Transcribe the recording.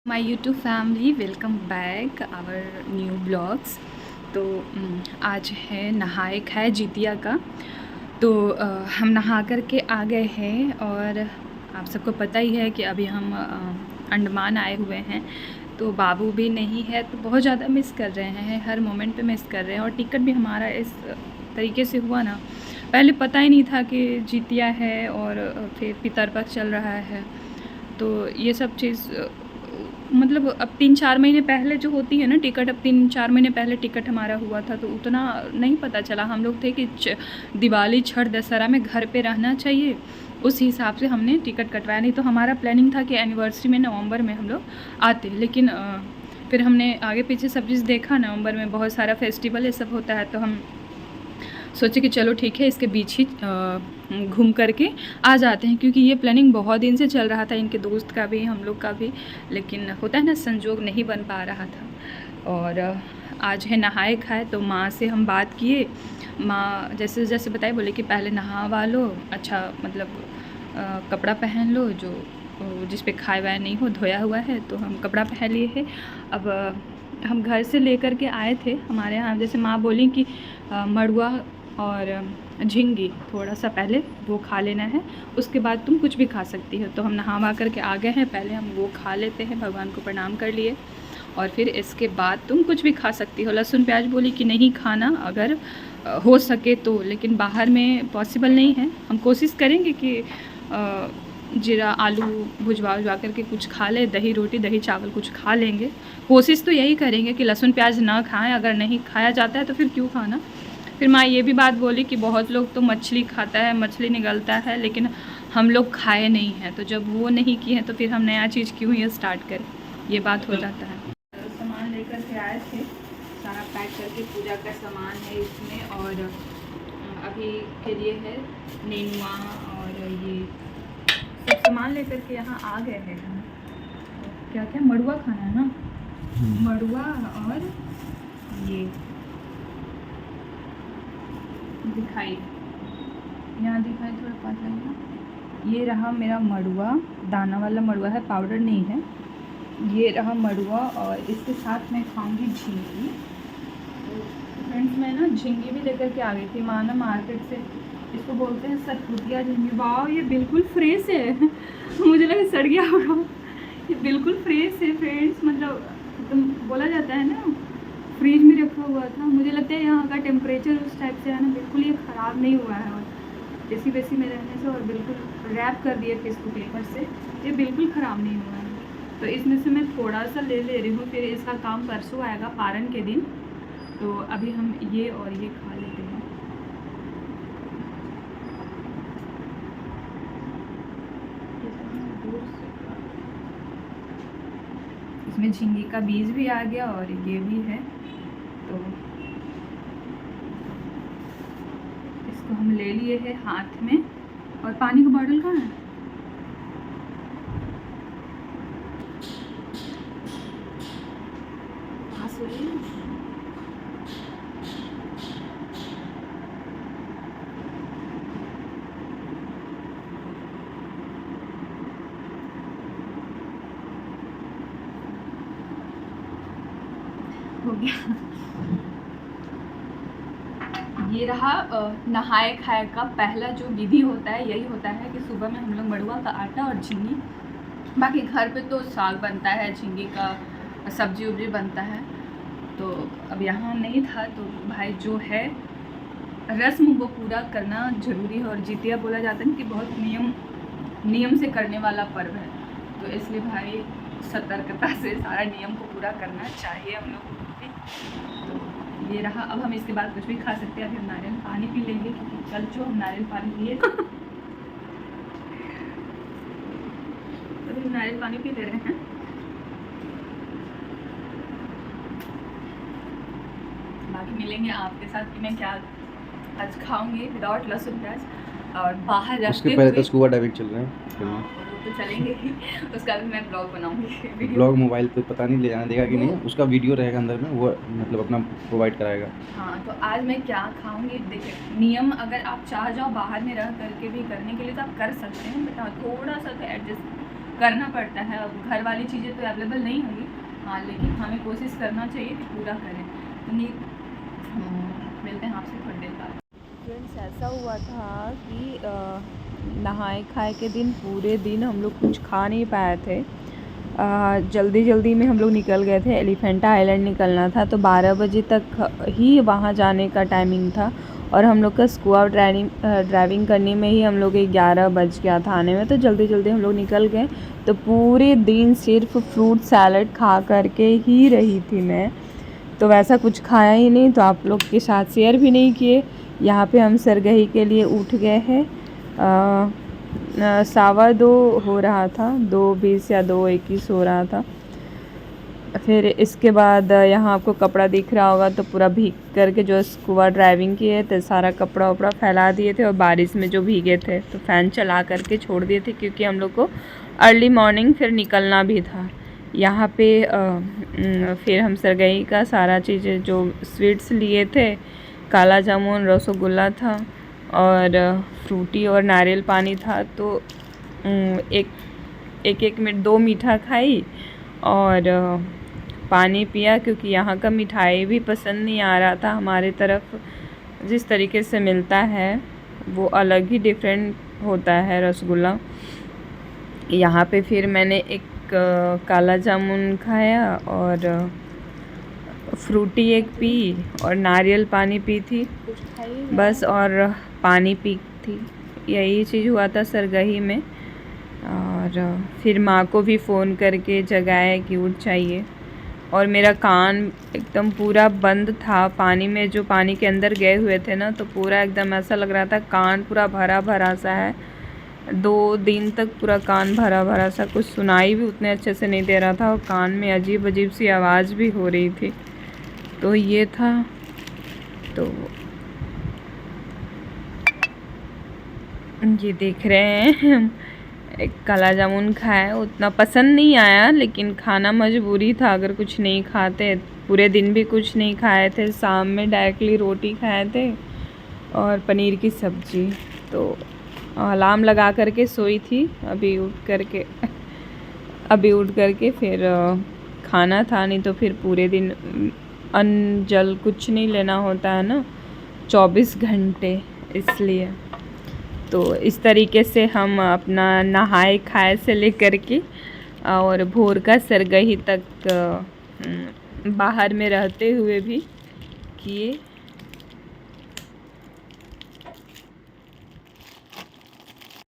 My YouTube family welcome back our new blogs. तो आज है नहाए खाए जितिया का। तो हम नहा कर के आ गए हैं और आप सबको पता ही है कि अभी हम अंडमान आए हुए हैं। तो बाबू भी नहीं है तो बहुत ज़्यादा मिस कर रहे हैं, हर मोमेंट पे मिस कर रहे हैं। और टिकट भी हमारा इस तरीके से हुआ ना, पहले पता ही नहीं था कि जितिया है और फिर पितरपक्ष चल रहा है। तो ये सब चीज़ मतलब अब 3-4 महीने पहले जो होती है ना टिकट, अब 3-4 महीने पहले टिकट हमारा हुआ था तो उतना नहीं पता चला। हम लोग थे कि दिवाली छठ दशहरा में घर पे रहना चाहिए, उस हिसाब से हमने टिकट कटवाया। नहीं तो हमारा प्लानिंग था कि एनिवर्सरी में नवंबर में हम लोग आते, लेकिन फिर हमने आगे पीछे सब चीज़ देखा। नवंबर में बहुत सारा फेस्टिवल ये सब होता है तो हम सोचे कि चलो ठीक है, इसके बीच ही घूम करके आ जाते हैं, क्योंकि ये प्लानिंग बहुत दिन से चल रहा था, इनके दोस्त का भी हम लोग का भी, लेकिन होता है ना संजोग नहीं बन पा रहा था। और आज है नहाए खाए तो माँ से हम बात किए। माँ जैसे जैसे बताए, बोले कि पहले नहावा लो, अच्छा मतलब कपड़ा पहन लो जो जिस पे खाए वाए नहीं हो, धोया हुआ है। तो हम कपड़ा पहन लिए हैं। अब हम घर से लेकर के आए थे हमारे यहाँ, जैसे माँ बोली कि मड़ुआ और झींगी थोड़ा सा पहले वो खा लेना है, उसके बाद तुम कुछ भी खा सकती हो। तो हम नहा करके आ गए हैं, पहले हम वो खा लेते हैं, भगवान को प्रणाम कर लिए, और फिर इसके बाद तुम कुछ भी खा सकती हो। लहसुन प्याज बोली कि नहीं खाना अगर हो सके तो, लेकिन बाहर में पॉसिबल नहीं है। हम कोशिश करेंगे कि जीरा आलू भुजवा करके कुछ खा ले, दही रोटी दही चावल कुछ खा लेंगे। कोशिश तो यही करेंगे कि लहसुन प्याज ना खाएं, अगर नहीं खाया जाता है तो फिर क्यों खाना। फिर माँ ये भी बात बोली कि बहुत लोग तो मछली खाता है, मछली निगलता है, लेकिन हम लोग खाए नहीं हैं, तो जब वो नहीं किए हैं तो फिर हम नया चीज़ क्यों ये स्टार्ट करें, ये बात हो जाता है। सामान लेकर के आए थे, सारा पैक करके, पूजा का सामान है इसमें, और अभी के लिए है नेनुआ और ये सब सामान लेकर के यहाँ आ गए हैं हम। क्या क्या मड़ुआ खाना है ना, मड़ुआ और ये दिखाई, यहाँ दिखाई थोड़ा पास लगेगा। ये रहा मेरा मड़ुआ, दाना वाला मड़ुआ है, पाउडर नहीं है। ये रहा मड़ुआ और इसके साथ मैं खाऊंगी झींगी। तो फ्रेंड्स मैं ना झींगी भी लेकर के आ गई थी, माँ ना मार्केट से, इसको बोलते हैं सतपुतिया झींगी। वाह ये बिल्कुल फ्रेश है मुझे लगा सड़ गया होगा, ये बिल्कुल फ्रेश है फ्रेंड्स। मतलब एकदम बोला जाता है ना फ्रीज में रखा हुआ था, मुझे लगता है यहाँ का टेम्परेचर उस टाइप से है ना, बिल्कुल ये ख़राब नहीं हुआ है। और एसी वेसी में रहने से और बिल्कुल रैप कर दिए थे इसको पेपर से, ये बिल्कुल ख़राब नहीं हुआ है। तो इसमें से मैं थोड़ा सा ले रही हूँ, फिर इसका काम परसों आएगा पारन के दिन। तो अभी हम ये और ये खा लेते हैं। इसमें झींगी का बीज भी आ गया और ये भी है, तो इसको हम ले लिए हैं हाथ में। और पानी का बॉटल कहाँ है? पास हो रही है। हो गया। ये रहा नहाए खाए का पहला जो विधि होता है, यही होता है कि सुबह में हम लोग मड़ुआ का आटा और झींगी, बाकी घर पे तो साग बनता है, झींगी का सब्जी उब्जी बनता है। तो अब यहाँ नहीं था तो भाई जो है रस्म वो पूरा करना ज़रूरी है। और जितिया बोला जाता है कि बहुत नियम से करने वाला पर्व है, तो इसलिए भाई सतर्कता से सारा नियम को पूरा करना चाहिए हम लोगों को भी। तो ये रहा, अब हम इसके बाद कुछ भी खा सकते हैं। अभी हम नारियल पानी पी लेंगे, क्योंकि कल जो हम नारियल पानी पिए अभी हम नारियल पानी पी ले रहे हैं। बाकी मिलेंगे आपके साथ कि मैं क्या आज खाऊंगी विदाउट लहसुन प्याज। और बाहर उसके पहले तो स्कूबा डाइविंग चल रहे हैं। हाँ, तो चलेंगे ही, उसका भी मैं ब्लॉग बनाऊंगी। ब्लॉग मोबाइल पे पता नहीं ले जाने देगा कि नहीं, उसका वीडियो रहेगा अंदर में, वो मतलब अपना प्रोवाइड कराएगा। हाँ, तो आज मैं क्या खाऊंगी देखिए, नियम अगर आप चाह जाओ बाहर में रह करके भी करने के लिए तो आप कर सकते हैं, बट हाँ थोड़ा सा तो एडजस्ट करना पड़ता है। अब घर वाली चीज़ें तो अवेलेबल नहीं होंगी, हाँ, लेकिन हमें कोशिश करना चाहिए कि पूरा करें। तो नहीं, मिलते हैं आपसे थोड़ी देर बाद। फ्रेंड्स, ऐसा हुआ था कि नहाए खाए के दिन पूरे दिन हम लोग कुछ खा नहीं पाए थे। जल्दी जल्दी में हम लोग निकल गए थे, एलिफेंटा आइलैंड निकलना था, तो 12 बजे तक ही वहाँ जाने का टाइमिंग था और हम लोग का स्कूबा ड्राइविंग करने में ही हम लोग 11 बज गया था आने में। तो जल्दी जल्दी हम लोग निकल गए। तो पूरे दिन सिर्फ फ्रूट सैलड खा करके ही रही थी मैं, तो वैसा कुछ खाया ही नहीं, तो आप लोग के साथ शेयर भी नहीं किए। यहाँ पे हम सरगही के लिए उठ गए हैं, 2:15 हो रहा था, 2:20 या 2:21 हो रहा था। फिर इसके बाद यहाँ आपको कपड़ा दिख रहा होगा, तो पूरा भीग करके जो स्कूबा ड्राइविंग किए थे सारा कपड़ा वपड़ा फैला दिए थे, और बारिश में जो भीगे थे तो फ़ैन चला करके छोड़ दिए थे, क्योंकि हम लोग को अर्ली मॉर्निंग फिर निकलना भी था। यहाँ पे फिर हम सरगही का सारा चीज़ें जो स्वीट्स लिए थे, काला जामुन, रसगुल्ला था और फ्रूटी और नारियल पानी था, तो एक में 2 मीठा खाई और पानी पिया, क्योंकि यहाँ का मिठाई भी पसंद नहीं आ रहा था। हमारे तरफ जिस तरीके से मिलता है वो अलग ही डिफरेंट होता है रसगुल्ला। यहाँ पे फिर मैंने एक काला जामुन खाया और फ्रूटी एक पी और नारियल पानी पी थी बस, और पानी पी थी। यही चीज़ हुआ था सरगही में। और फिर माँ को भी फ़ोन करके जगाया कि उठ चाहिए, और मेरा कान एकदम पूरा बंद था पानी में, जो पानी के अंदर गए हुए थे ना, तो पूरा एकदम ऐसा लग रहा था कान पूरा भरा भरा सा है। 2 दिन तक पूरा कान भरा भरा सा, कुछ सुनाई भी उतने अच्छे से नहीं दे रहा था, और कान में अजीब अजीब सी आवाज़ भी हो रही थी। तो ये था। तो ये देख रहे हैं, एक काला जामुन खाया, उतना पसंद नहीं आया, लेकिन खाना मजबूरी था। अगर कुछ नहीं खाते, पूरे दिन भी कुछ नहीं खाए थे, शाम में डायरेक्टली रोटी खाए थे और पनीर की सब्ज़ी। तो अलार्म लगा करके सोई थी, अभी उठ करके फिर खाना था, नहीं तो फिर पूरे दिन अन्न जल कुछ नहीं लेना होता है ना 24 घंटे, इसलिए। तो इस तरीके से हम अपना नहाए खाए से लेकर के और भोर का सरगही तक बाहर में रहते हुए भी किए।